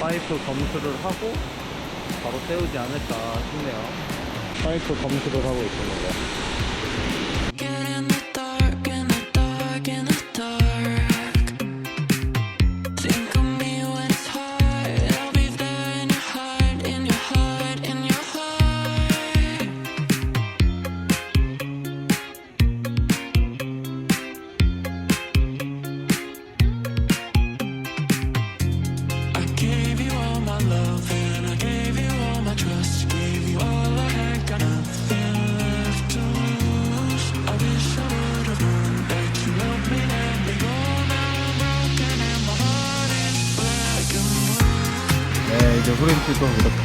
파이프 검수를 하고 바로 세우지 않을까 싶네요. 파이프 검수를 하고 있습니다. Get in the dark, in the dark, in the dark. Think of me when it's hard. I'll be there in your heart, in your heart, in your heart. I gave you all my love and I gave you all my trust. Gave you all I had, got nothing left to lose. I wish I would have known that you loved me, let me go. Now I'm broken and my heart is black and blue. 네, 이제 후렌치도 이렇게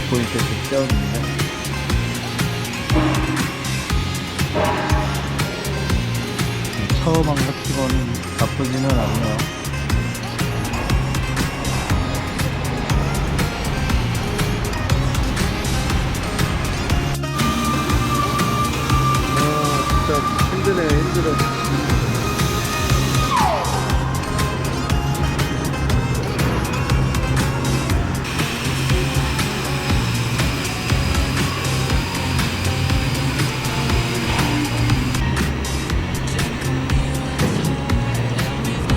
보이게 세워줍니다. 처음 한 같은 거는 나쁘지는 않네요. 진짜 힘드네요, 힘들어.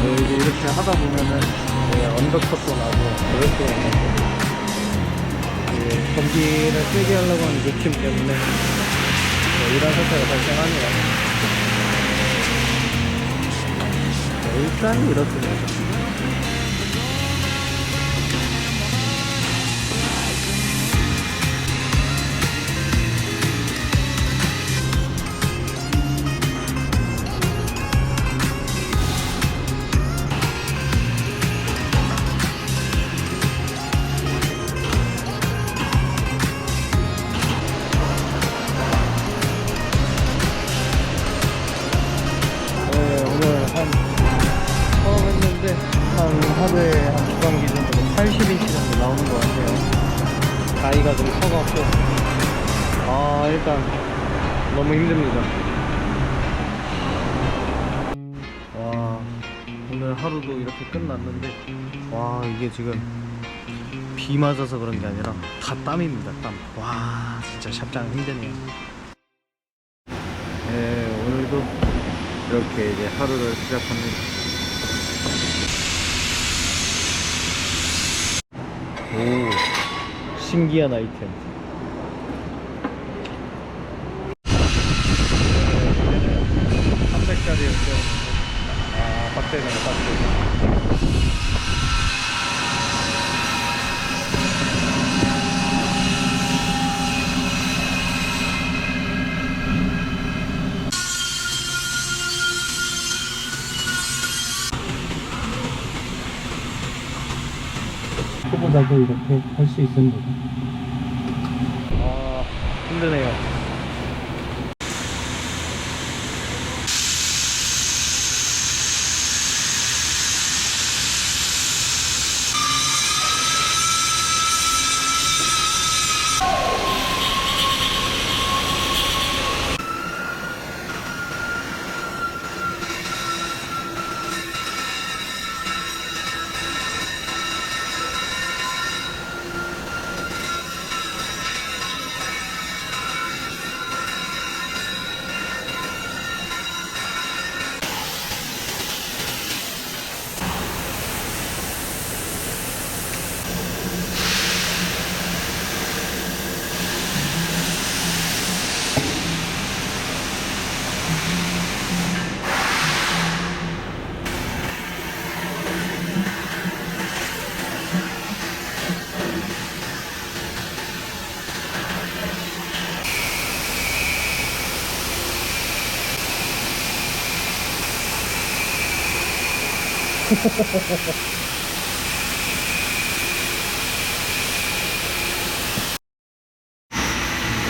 이제 이렇게 하다 보면은 언더컷도 나고 그럴수가 있는데 전기를 세게 하려고 하는 욕심 때문에 이런 사태가 발생하네요. 일단 이렇습니다. 처음 했는데 하루에 한 2번 기준으로 80인치 정도 나오는 것 같아요. 가위가 좀 커갖고 일단 너무 힘듭니다. 와, 오늘 하루도 이렇게 끝났는데 이게 지금 비 맞아서 그런 게 아니라 다 땀입니다. 땀. 와, 진짜 샵장 힘드네요. 네, 오늘도 이렇게 이제 하루를 시작합니다. 오, 신기한 아이템. 300짜리였죠. 빡세네요, 빡세. 초보자도 이렇게 할 수 있습니다. 힘드네요.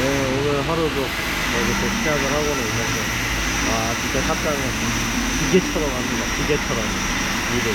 오늘 하루도 이렇게 시작을 하고는 있는데 진짜 탑장은 기계처럼 합니다. 기계처럼 일을